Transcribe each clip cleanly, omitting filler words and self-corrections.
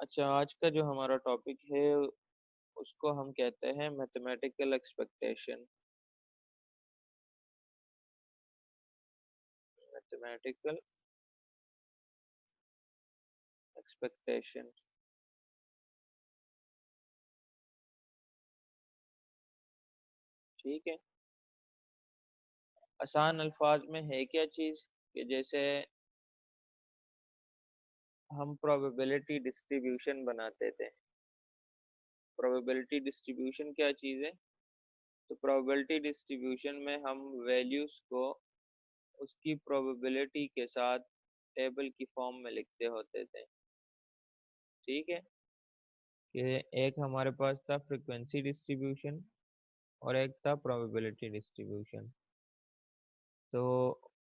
अच्छा, आज का जो हमारा टॉपिक है उसको हम कहते हैं मैथमेटिकल एक्सपेक्टेशन। Mathematical expectation. ठीक है। आसान अल्फाज में है क्या चीज कि जैसे हम प्रोबेबिलिटी डिस्ट्रीब्यूशन बनाते थे। प्रोबेबिलिटी डिस्ट्रीब्यूशन क्या चीज है? तो प्रोबेबिलिटी डिस्ट्रीब्यूशन में हम वैल्यूज को उसकी प्रोबेबिलिटी के साथ टेबल की फॉर्म में लिखते होते थे। ठीक है। कि एक हमारे पास था फ्रीक्वेंसी डिस्ट्रीब्यूशन और एक था प्रोबेबिलिटी डिस्ट्रीब्यूशन। तो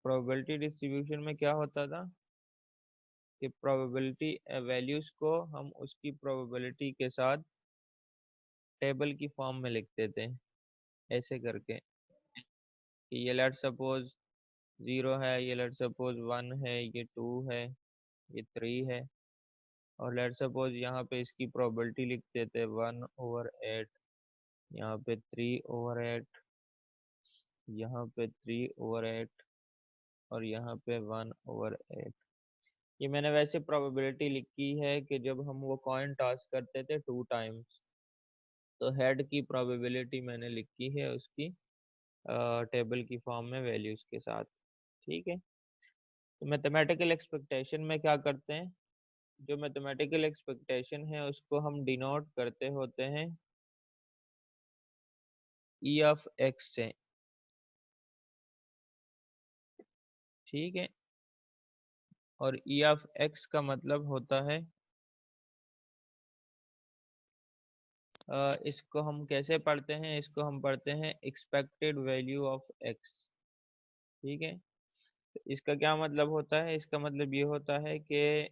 प्रोबेबिलिटी डिस्ट्रीब्यूशन में क्या होता था कि प्रोबेबिलिटी वैल्यूज को हम उसकी प्रोबेबिलिटी के साथ टेबल की फॉर्म में लिखते थे, ऐसे करके कि ये लेट सपोज 0 है, ये लेट सपोज 1 है, ये 2 है, ये 3 है। और लेट सपोज यहाँ पे इसकी प्रोबेबिलिटी लिखते थे 1/8, यहाँ पे 3/8, यहाँ पे 3/8 और यहाँ पे 1/8। ये मैंने वैसे प्रोबेबिलिटी लिखी है कि जब हम वो कॉइन टॉस करते थे 2 टाइम्स, तो हेड की प्रोबेबिलिटी मैंने लिखी है उसकी टेबल की फॉर्म में वैल्यूज के साथ। ठीक है। तो मैथमेटिकल एक्सपेक्टेशन में क्या करते हैं, जो मैथमेटिकल एक्सपेक्टेशन है उसको हम डिनोट करते होते हैं ई ऑफ एक्स से। ठीक है। और ई ऑफ एक्स का मतलब होता है इसको हम कैसे पढ़ते हैं, इसको हम पढ़ते हैं एक्सपेक्टेड वैल्यू ऑफ एक्स। ठीक है। तो इसका क्या मतलब होता है? इसका मतलब ये होता है कि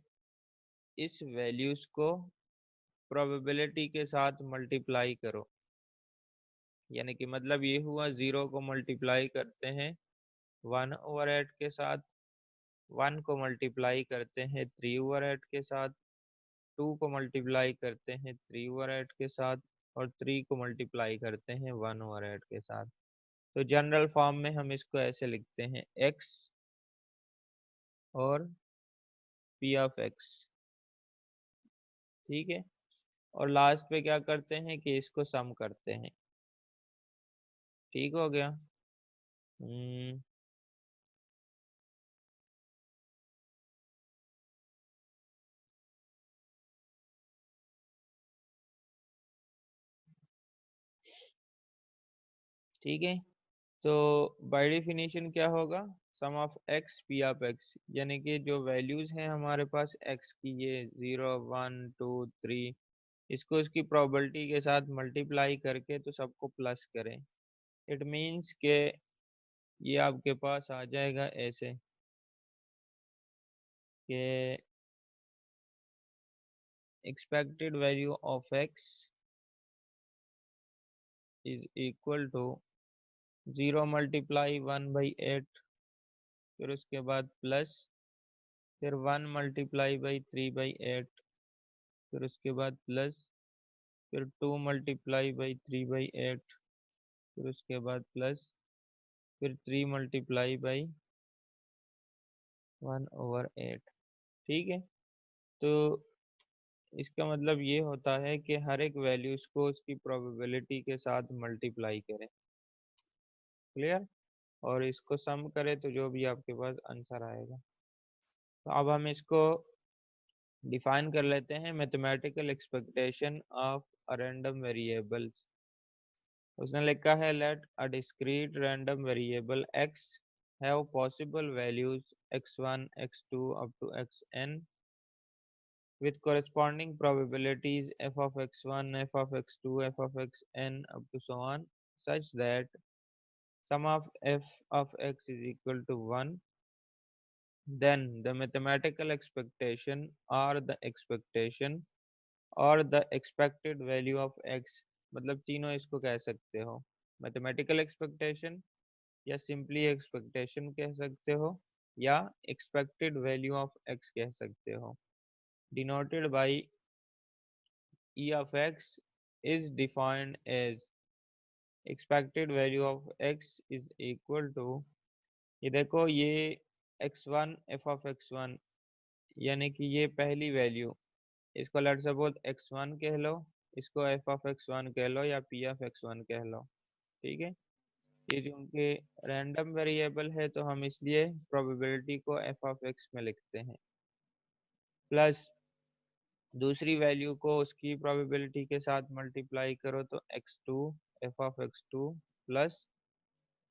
इस वैल्यूज को प्रोबेबिलिटी के साथ मल्टीप्लाई करो। यानी कि मतलब ये हुआ 0 को मल्टीप्लाई करते हैं 1/8 के साथ, 1 को मल्टीप्लाई करते हैं 3/8 के साथ, 2 को मल्टीप्लाई करते हैं 3/8 के साथ और 3 को मल्टीप्लाई करते हैं 1/8 के साथ। तो जनरल फॉर्म में हम इसको ऐसे लिखते हैं x और p ऑफ x। ठीक है। और लास्ट पे क्या करते हैं कि इसको सम करते हैं। ठीक हो गया। हम्म। ठीक है। तो बाय डेफिनेशन क्या होगा? Sum of X P of X, यानी कि जो वैल्यूज हैं हमारे पास एक्स की, ये 0 1 2 3, इसको इसकी प्रोबेबिलिटी के साथ मल्टीप्लाई करके तो सबको प्लस करें। इट मीन्स के ये आपके पास आ जाएगा ऐसे कि expected value of X is equal to 0 × 1/8, फिर उसके बाद प्लस, फिर 1 × 3/8, फिर उसके बाद प्लस, फिर 2 × 3/8, फिर उसके बाद प्लस, फिर 3 × 1/8। ठीक है। तो इसका मतलब ये होता है कि हर एक वैल्यूज को उसकी प्रोबेबिलिटी के साथ मल्टीप्लाई करें। क्लियर? और इसको सम करें तो जो भी आपके पास आंसर आएगा। तो अब हम इसको डिफाइन कर लेते हैं, mathematical expectation of random variables. उसने लिखा है let a discrete random variable x have possible values x1 x2 up to xn with corresponding probabilities f of x1 f of x2 f of xn up to so on, such that sum of f of x is equal to 1, then the mathematical expectation or the expectation और the expected value of x, मतलब तीनों इसको कह सकते हो। Mathematical expectation या simply expectation कह सकते हो या एक्सपेक्टेड वैल्यू ऑफ एक्स कह सकते हो, denoted by e of x is defined as expected value of x is equal to, ये देखो ये x1 f of x1 यानी कि ये पहली वैल्यू, इसको लेट सपोज x1 कह लो, इसको f of x1 कह लो या p of x1 कह लो, ठीक है। ये क्योंकि रैंडम वेरिएबल है तो हम इसलिए प्रोबेबिलिटी को f of x में लिखते हैं, प्लस दूसरी वैल्यू को उसकी प्रोबेबिलिटी के साथ मल्टीप्लाई करो तो x2 f of x2 plus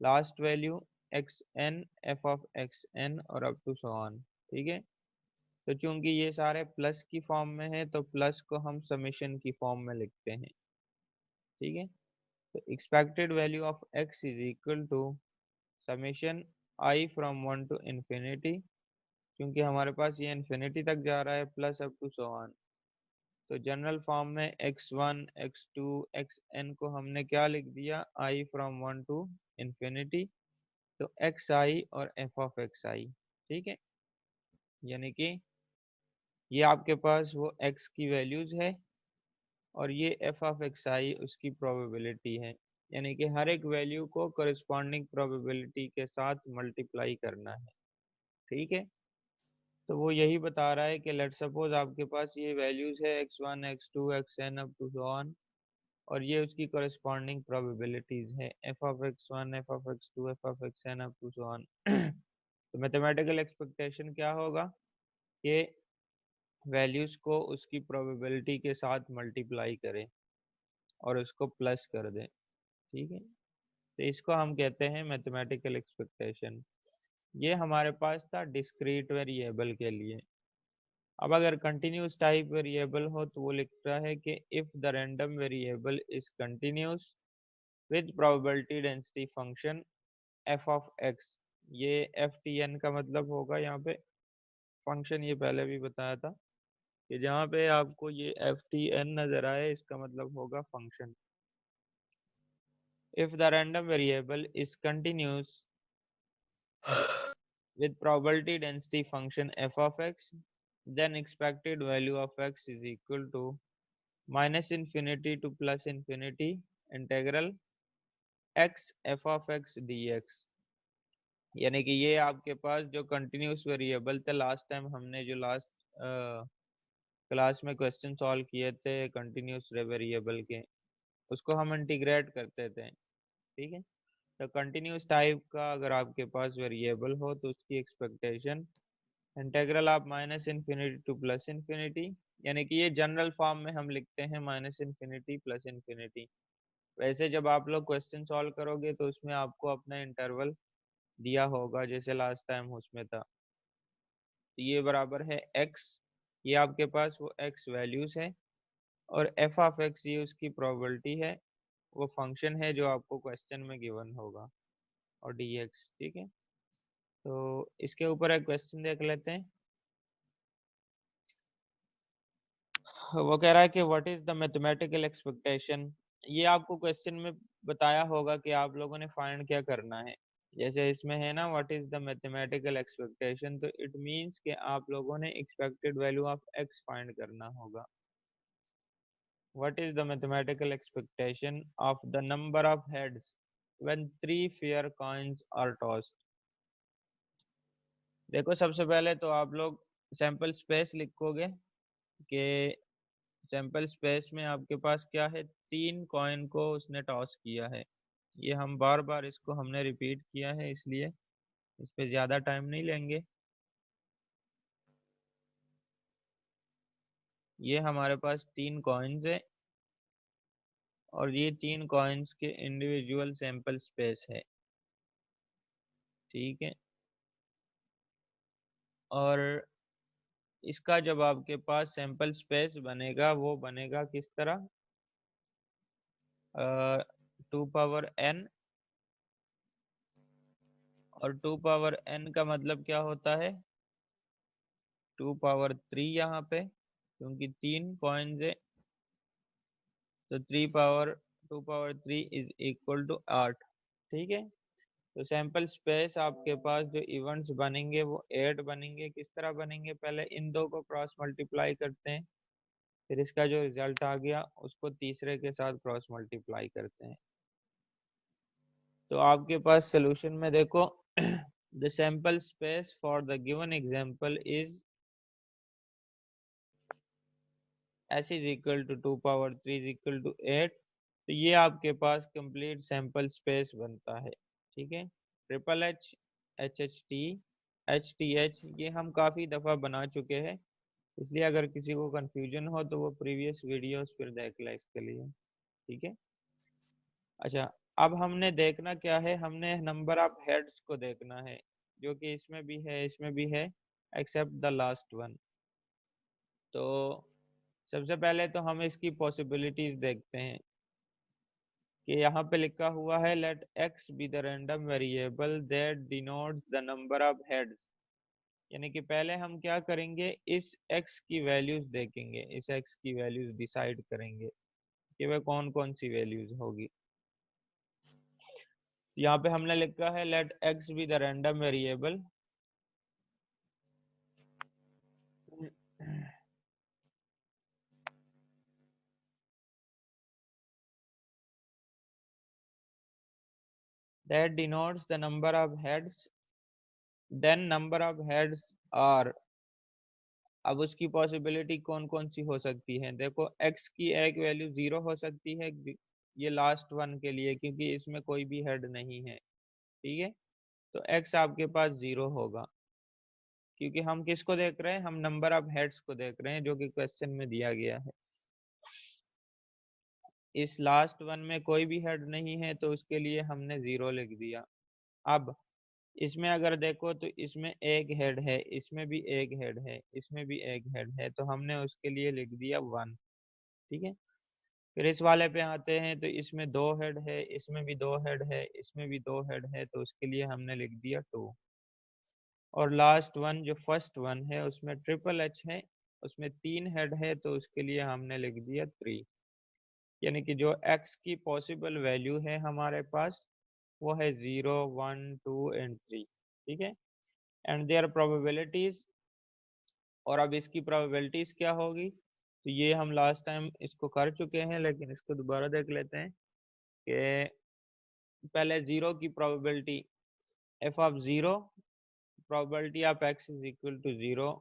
last value xn f of xn और अप टू सो ऑन, ठीक है। तो चूंकि ये सारे प्लस की फॉर्म में है तो प्लस को हम समेशन की फॉर्म में लिखते हैं, ठीक है। तो expected value of x is equal to summation I from 1 to infinity, क्योंकि हमारे पास ये इन्फिनिटी तक जा रहा है, plus up to so on. तो जनरल फॉर्म में x1 x2 xn को हमने क्या लिख दिया, I फ्रॉम 1 टू इन्फिनिटी, तो xi और f of xi, ठीक है। यानी कि ये आपके पास वो x की वैल्यूज है और ये f of xi उसकी प्रोबेबिलिटी है, यानी कि हर एक वैल्यू को करस्पॉन्डिंग प्रोबेबिलिटी के साथ मल्टीप्लाई करना है, ठीक है। तो वो यही बता रहा है कि लेट सपोज आपके पास ये वैल्यूज है x1 x2 xn up to so on, और ये उसकी करस्पॉन्डिंग प्रोबेबिलिटीज है f of x1 f of x2 f of xn up to so on. तो मैथमेटिकल एक्सपेक्टेशन क्या होगा कि वैल्यूज को उसकी प्रोबेबिलिटी के साथ मल्टीप्लाई करें और उसको प्लस कर दें, ठीक है। तो इसको हम कहते हैं मैथमेटिकल एक्सपेक्टेशन। ये हमारे पास था डिस्क्रीट वेरिएबल के लिए। अब अगर कंटिन्यूस टाइप वेरिएबल हो तो वो लिखता है कि if the random variable is continuous with probability density function f of x, ये ftn का मतलब होगा यहाँ पे फंक्शन, ये पहले भी बताया था कि जहाँ पे आपको ये ftn नजर आए इसका मतलब होगा function. If the random variable is continuous with probability density function f of x, then expected value of x is equal to minus infinity to plus infinity integral x f of x dx। यानी कि ये आपके पास जो continuous variable थे, last time हमने जो last class में question solve किए थे कंटिन्यूस वेरिएबल के, उसको हम इंटीग्रेट करते थे, ठीक है। तो कंटिन्यूस टाइप का अगर आपके पास वेरिएबल हो तो उसकी एक्सपेक्टेशन इंटेग्रल आप minus infinity two plus infinity, यानी कि ये जनरल फॉर्म में हम लिखते हैं माइनस इन्फिनिटी प्लस इन्फिनिटी। वैसे जब आप लोग क्वेश्चन सॉल्व करोगे तो उसमें आपको अपना इंटरवल दिया होगा जैसे लास्ट टाइम उसमें था। तो ये बराबर है x, ये आपके पास वो x वैल्यूज है, और f ऑफ x ये उसकी प्रोबेबिलिटी है, वो फंक्शन है जो आपको क्वेश्चन में गिवन होगा, और dx, ठीक है। तो इसके ऊपर एक क्वेश्चन देख लेते हैं। वो कह रहा है कि what is the mathematical expectation. ये आपको क्वेश्चन में बताया होगा कि आप लोगों ने फाइंड क्या करना है। जैसे इसमें है ना what is the mathematical expectation, तो इट मींस कि आप लोगों ने expected value of X find करना होगा। What is the mathematical expectation of the number of heads when 3 fair coins are tossed. देखो सबसे पहले तो आप लोग सैंपल स्पेस लिखोगे कि सैंपल स्पेस में आपके पास क्या है, 3 कॉइन को उसने टॉस किया है। ये हम बार बार इसको हमने रिपीट किया है इसलिए इस पे ज्यादा टाइम नहीं लेंगे। ये हमारे पास 3 कॉइन्स है और ये 3 कॉइन्स के इंडिविजुअल सैंपल स्पेस है, ठीक है। और इसका जब आपके पास सैंपल स्पेस बनेगा वो बनेगा किस तरह, 2 पावर n, और 2 पावर n का मतलब क्या होता है, 2 पावर 3 यहाँ पे, क्योंकि 3 कॉइन्स है तो 2 पावर 3 इज इक्वल टू 8, ठीक है। तो सैंपल स्पेस आपके पास जो इवेंट्स बनेंगे वो 8 बनेंगे। किस तरह बनेंगे, पहले इन दो को क्रॉस मल्टीप्लाई करते हैं फिर इसका जो रिजल्ट आ गया उसको तीसरे के साथ क्रॉस मल्टीप्लाई करते हैं। तो आपके पास सोल्यूशन में देखो the sample space for the given example is s is equal to 2 power 3 is equal to 8। तो ये आपके पास कंप्लीट सैंपल स्पेस बनता है। ठीक है, triple H, H H T, H T H, ये हम काफ़ी दफ़ा बना चुके हैं, इसलिए अगर किसी को कंफ्यूजन हो तो वो प्रीवियस वीडियोस फिर देख ले इसके लिए। ठीक है, अच्छा, अब हमने देखना क्या है, हमने नंबर ऑफ हेड्स को देखना है, जो कि इसमें भी है इसमें भी है एक्सेप्ट द लास्ट वन। तो सबसे पहले तो हम इसकी पॉसिबिलिटीज देखते हैं कि यहाँ पे लिखा हुआ है let x be the random variable that denotes the number of heads. यानी कि पहले हम क्या करेंगे, इस x की वैल्यूज देखेंगे, इस x की वैल्यूज डिसाइड करेंगे कि वह कौन कौन सी वैल्यूज होगी। यहाँ पे हमने लिखा है let x be the random variable that denotes the number of heads, then number of heads are। अब उसकी पॉसिबिलिटी कौन कौन सी हो सकती है, देखो x की एक वैल्यू 0 हो सकती है, ये लास्ट वन के लिए, क्योंकि इसमें कोई भी हेड नहीं है। ठीक है, तो x आपके पास 0 होगा, क्योंकि हम किसको देख रहे हैं, हम नंबर ऑफ हेड्स को देख रहे हैं जो कि क्वेश्चन में दिया गया है। इस लास्ट वन में कोई भी हेड नहीं है तो उसके लिए हमने 0 लिख दिया। अब इसमें अगर देखो तो इसमें एक हेड है, इसमें भी एक हेड है, इसमें भी एक हेड है, तो हमने उसके लिए लिख दिया 1। ठीक है, फिर इस वाले पे आते हैं तो इसमें 2 हेड है, इसमें भी 2 हेड है, इसमें भी 2 हेड है, तो उसके लिए हमने लिख दिया 2। और लास्ट वन जो फर्स्ट वन है उसमें ट्रिपल एच है, उसमें 3 हेड है, तो उसके लिए हमने लिख दिया 3। यानी कि जो x की पॉसिबल वैल्यू है हमारे पास वो है 0, 1, 2 एंड 3। ठीक है, एंड देयर प्रोबेबिलिटीज। और अब इसकी प्रोबेबिलिटीज क्या होगी, तो ये हम लास्ट टाइम इसको कर चुके हैं, लेकिन इसको दोबारा देख लेते हैं कि पहले 0 की probability F of 0, probability of x is equal to 0,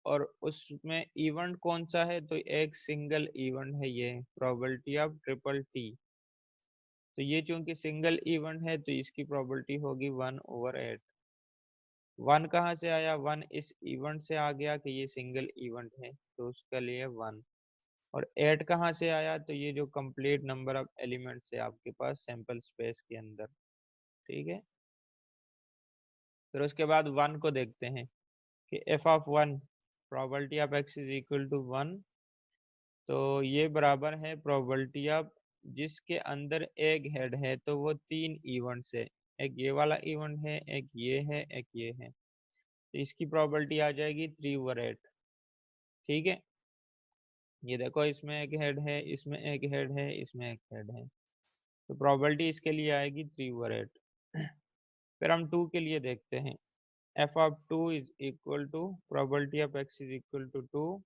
और उसमें इवेंट कौन सा है, तो एक सिंगल इवेंट है, ये प्रोबेबिलिटी ऑफ ट्रिपल टी। तो ये चूंकि सिंगल इवेंट है तो इसकी प्रोबेबिलिटी होगी 1/8। 1 कहाँ से आया, 1 इस इवेंट से आ गया कि ये सिंगल इवेंट है, तो उसका लिए 1। और 8 कहाँ से आया, तो ये जो कंप्लीट नंबर ऑफ एलिमेंट्स है आपके पास सैंपल स्पेस के अंदर। ठीक है, फिर उसके बाद 1 को देखते हैं कि F of 1, probability of x is equal to 1, तो ये बराबर है प्रोबेबिलिटी ऑफ जिसके अंदर एक हेड है, तो वो 3 इवेंट्स है, एक ये वाला इवेंट है, एक ये है, एक ये है, तो इसकी प्रोबेबिलिटी आ जाएगी 3/8। ठीक है, ये देखो इसमें एक हेड है, इसमें एक हेड है, इसमें एक हेड है, तो प्रोबेबिलिटी इसके लिए आएगी 3/8। फिर हम 2 के लिए देखते हैं, F of 2 is equal to probability of x is equal to 2,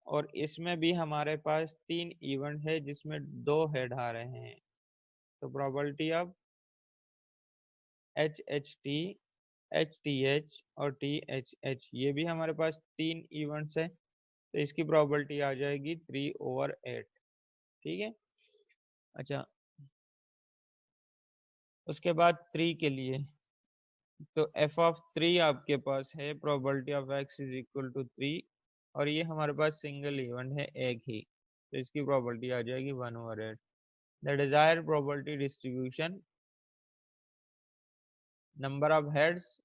और इसमें भी हमारे पास 3 इवेंट है जिसमें 2 हेड आ रहे हैं, तो probability of H H T, H T H और टी एच एच, ये भी हमारे पास 3 इवेंट्स है, तो इसकी प्रोबेबिलिटी आ जाएगी 3/8। ठीक है, अच्छा, उसके बाद 3 के लिए, तो एफ ऑफ 3 आपके पास है probability of x is equal to 3, और ये हमारे पास सिंगल इवेंट है एक ही, तो इसकी प्रोबेबिलिटी आ जाएगी 1/8। The desired probability distribution, number of heads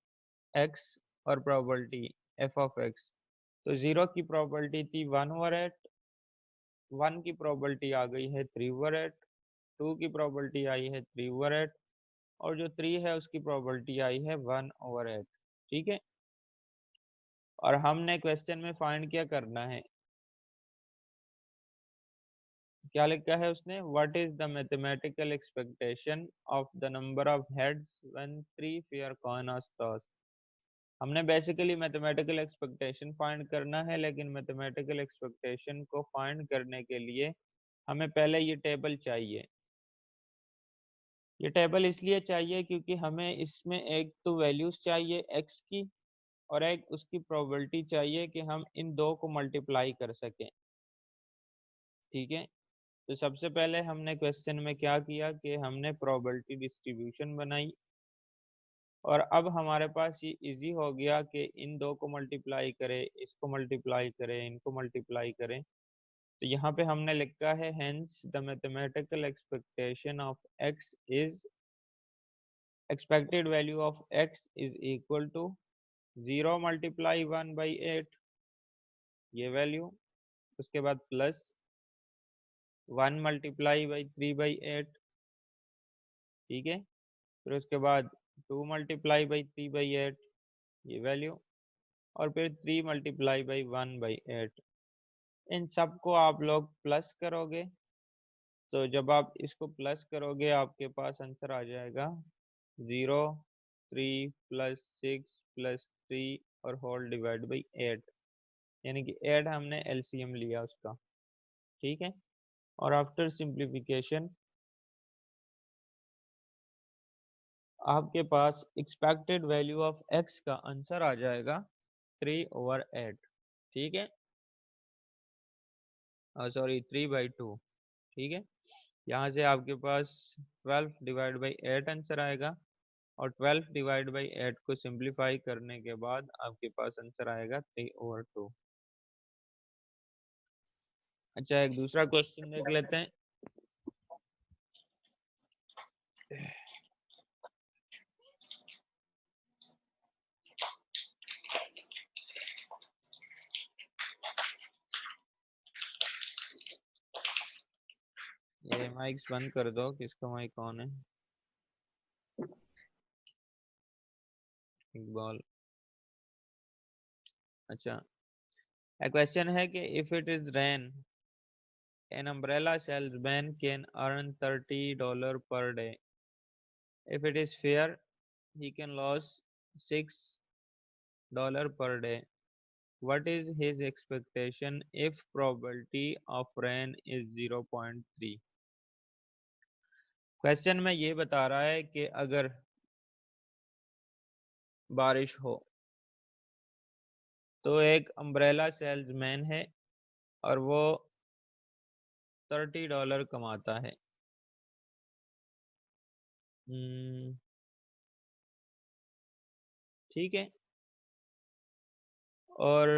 x और प्रोबेबिलिटी एफ ऑफ x। तो 0 की प्रोबेबिलिटी थी 1/8, 1 की प्रोबेबिलिटी आ गई है 3/8, 2 की प्रोबेबिलिटी आई है 3/8, और जो 3 है उसकी प्रोबेबिलिटी आई है 1/8। ठीक है, और हमने क्वेश्चन में फाइंड क्या करना है, क्या लिखा है उसने, what is the mathematical expectation of the number of heads when 3 fair coin are tossed. हमने बेसिकली मैथमेटिकल एक्सपेक्टेशन फाइंड करना है, लेकिन मैथमेटिकल एक्सपेक्टेशन को फाइंड करने के लिए हमें पहले ये टेबल चाहिए। ये टेबल इसलिए चाहिए क्योंकि हमें इसमें एक तो वैल्यूज चाहिए एक्स की, और एक उसकी प्रोबेबिलिटी चाहिए कि हम इन दो को मल्टीप्लाई कर सकें। ठीक है, तो सबसे पहले हमने क्वेश्चन में क्या किया कि हमने प्रोबेबिलिटी डिस्ट्रीब्यूशन बनाई, और अब हमारे पास ये इजी हो गया कि इन दो को मल्टीप्लाई करें, इसको मल्टीप्लाई करें, इनको मल्टीप्लाई करें। तो यहाँ पे हमने लिखा है hence the mathematical expectation of X is, expected value of X is equal to 0 multiply 1/8, ये वैल्यू, उसके बाद प्लस 1 मल्टीप्लाई बाई 3/8, ठीक है, फिर उसके बाद 2 मल्टीप्लाई बाई 3/8, ये वैल्यू, और फिर 3 मल्टीप्लाई बाई 1/8। इन सब को आप लोग प्लस करोगे, तो जब आप इसको प्लस करोगे आपके पास आंसर आ जाएगा 0, 3 प्लस 6 प्लस 3 और होल डिवाइड बाई 8, यानी कि 8 हमने एलसीएम लिया उसका। ठीक है, और आफ्टर सिंप्लीफिकेशन आपके पास एक्सपेक्टेड वैल्यू ऑफ एक्स का आंसर आ जाएगा 3/8। ठीक है, सॉरी 3/2। ठीक है, यहाँ से आपके पास 12 डिवाइड बाई 8 आंसर आएगा, और 12 डिवाइड बाई 8 को सिंप्लीफाई करने के बाद आपके पास आंसर आएगा 3/2। अच्छा, एक दूसरा क्वेश्चन देख लेते हैं। ये माइक्स बंद कर दो, किसका माइक ऑन है? इकबाल। अच्छा, एक क्वेश्चन है कि if it is rain an umbrella salesman can earn $30 per day. If it is fair, he can lose $6 per day. What is his expectation if probability of rain is 0.3? Question में ये बता रहा है कि अगर बारिश हो तो एक अम्ब्रेला सेल्समैन है और वो $30 कमाता है। ठीक है, और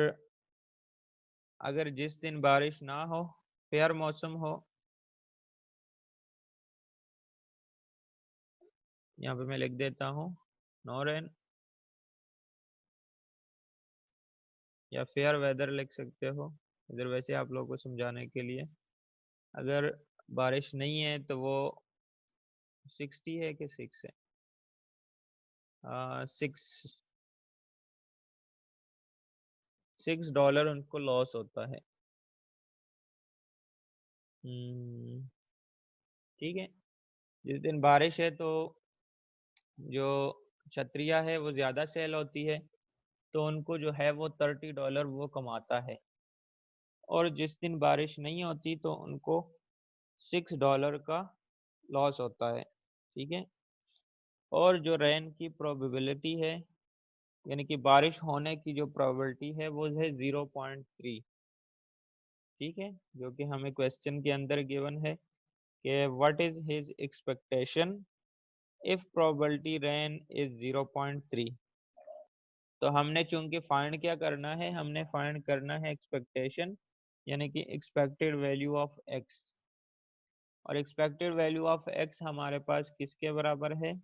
अगर जिस दिन बारिश ना हो, फेयर मौसम हो, यहाँ पे मैं लिख देता हूँ नो रेन, या फेयर वेदर लिख सकते हो इधर, वैसे आप लोगों को समझाने के लिए। अगर बारिश नहीं है तो वो 60 है कि 6 है, 6 $6 उनको लॉस होता है। ठीक है, जिस दिन बारिश है तो जो छतरियाँ है वो ज़्यादा सेल होती है, तो उनको जो है वो $30 वो कमाता है, और जिस दिन बारिश नहीं होती तो उनको $6 का लॉस होता है। ठीक है, और जो रेन की प्रोबेबिलिटी है, यानी कि बारिश होने की जो प्रोबेबिलिटी है वो है 0.3। ठीक है, जो कि हमें क्वेश्चन के अंदर गिवन है कि what is his expectation if probability rain is 0.3। तो हमने चूंकि फाइंड क्या करना है, हमने फाइंड करना है एक्सपेक्टेशन, यानी कि एक्सपेक्टेड वैल्यू ऑफ एक्स, और एक्सपेक्टेड वैल्यू ऑफ एक्स हमारे पास किसके बराबर है?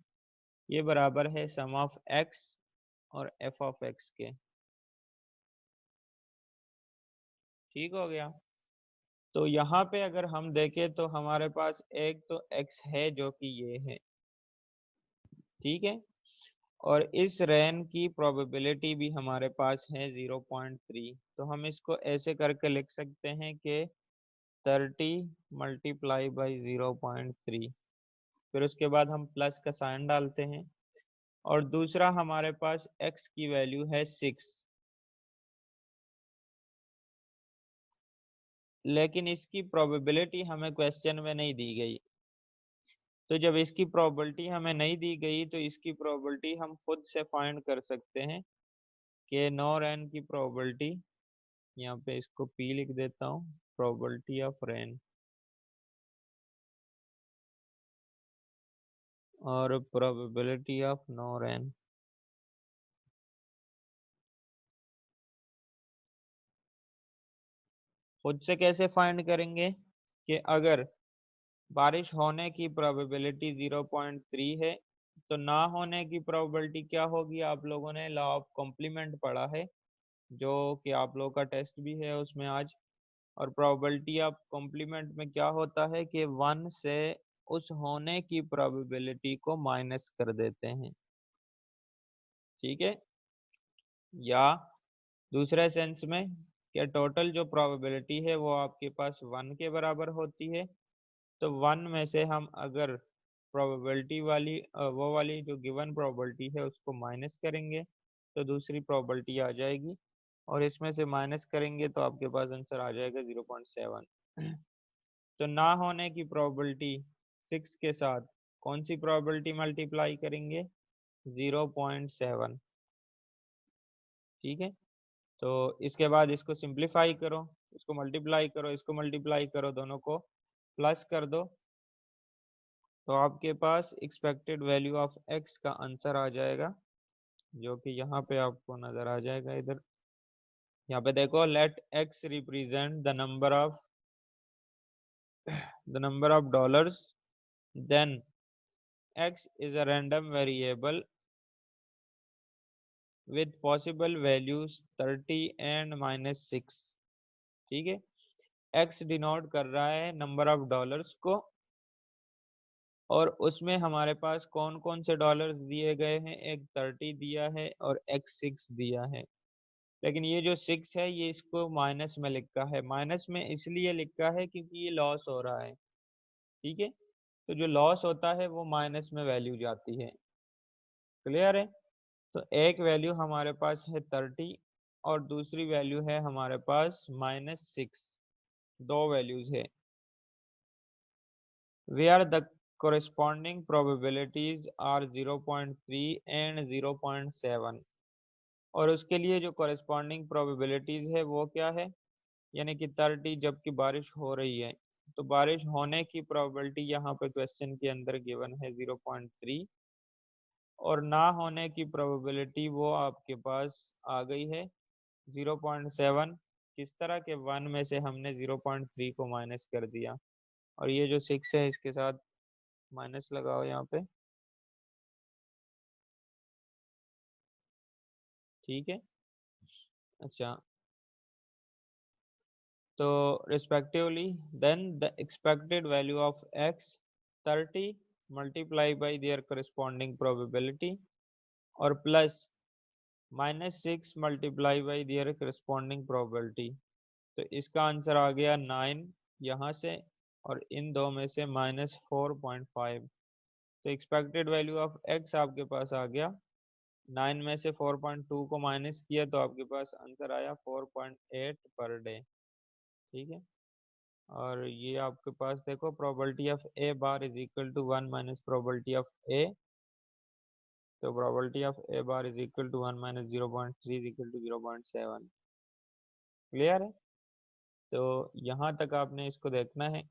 ये बराबर है सम ऑफ एक्स और एफ ऑफ एक्स के। ठीक हो गया, तो यहाँ पे अगर हम देखें तो हमारे पास एक तो एक्स है जो कि ये है। ठीक है, और इस रेन की प्रोबेबिलिटी भी हमारे पास है 0.3। तो हम इसको ऐसे करके लिख सकते हैं कि 30 मल्टीप्लाई बाई 0.3, फिर उसके बाद हम प्लस का साइन डालते हैं, और दूसरा हमारे पास x की वैल्यू है 6, लेकिन इसकी प्रोबेबिलिटी हमें क्वेश्चन में नहीं दी गई। तो जब इसकी प्रोबेबिलिटी हमें नहीं दी गई तो इसकी प्रोबेबिलिटी हम खुद से फाइंड कर सकते हैं कि नॉर एन की प्रोबेबिलिटी, यहाँ पे इसको p लिख देता हूँ, प्रोबेबिलिटी ऑफ रेन और प्रोबेबिलिटी ऑफ नो रेन। खुद से कैसे फाइंड करेंगे कि अगर बारिश होने की प्रोबेबिलिटी 0.3 है तो ना होने की प्रोबेबिलिटी क्या होगी। आप लोगों ने लॉ ऑफ कॉम्प्लीमेंट पढ़ा है, जो कि आप लोगों का टेस्ट भी है उसमें आज। और प्रोबेबिलिटी ऑफ कॉम्प्लीमेंट में क्या होता है कि 1 से उस होने की प्रोबेबिलिटी को माइनस कर देते हैं, ठीक है। या दूसरे सेंस में कि टोटल जो प्रोबेबिलिटी है वो आपके पास 1 के बराबर होती है। तो 1 में से हम अगर प्रोबेबिलिटी वाली वो वाली जो गिवन प्रोबेबिलिटी है उसको माइनस करेंगे तो दूसरी प्रोबेबिलिटी आ जाएगी, और इसमें से माइनस करेंगे तो आपके पास आंसर आ जाएगा 0.7। तो ना होने की प्रोबेबिलिटी 6 के साथ कौन सी प्रोबेबिलिटी मल्टीप्लाई करेंगे, 0.7, ठीक है। तो इसके बाद इसको सिंप्लीफाई करो, इसको मल्टीप्लाई करो, इसको मल्टीप्लाई करो, दोनों को प्लस कर दो, तो आपके पास एक्सपेक्टेड वैल्यू ऑफ x का आंसर आ जाएगा, जो कि यहाँ पे आपको नजर आ जाएगा। इधर यहाँ पे देखो, let x represent the number of dollars, then x is a random variable with possible values 30 and -6, ठीक है। x डिनोट कर रहा है नंबर ऑफ डॉलर्स को, और उसमें हमारे पास कौन कौन से डॉलर्स दिए गए हैं, एक 30 दिया है और एक 6 दिया है। लेकिन ये जो 6 है ये इसको माइनस में लिखा है, माइनस में इसलिए लिखा है क्योंकि ये लॉस हो रहा है, ठीक है। तो जो लॉस होता है वो माइनस में वैल्यू जाती है, क्लियर है। तो एक वैल्यू हमारे पास है 30 और दूसरी वैल्यू है हमारे पास -6, दो वैल्यूज है। where the corresponding probabilities are 0.3 and 0.7, और उसके लिए जो corresponding probabilities है वो क्या है, यानी कि 30 जबकि बारिश हो रही है तो बारिश होने की probability यहाँ पे क्वेश्चन के अंदर गिवन है 0.3, और ना होने की probability वो आपके पास आ गई है 0.7। किस तरह के 1 में से हमने 0.3 को माइनस कर दिया, और ये जो 6 है इसके साथ माइनस लगाओ यहाँ पे, ठीक है। अच्छा, तो respectively then the expected value of x 30 multiply by their corresponding probability और plus -6 multiply by their corresponding probability. तो इसका आंसर आ गया 9 यहाँ से, और इन दो में से -4.5। तो एक्सपेक्टेड वैल्यू ऑफ x आपके पास आ गया, 9 में से 4.2 को माइनस किया तो आपके पास आंसर आया 4.8 पर डे, ठीक है। और ये आपके पास देखो, probability of A bar is equal to 1 minus probability of A, तो probability of A bar is equal to 1 minus 0.3 is equal to 0.7, clear है। तो यहाँ तक आपने इसको देखना है।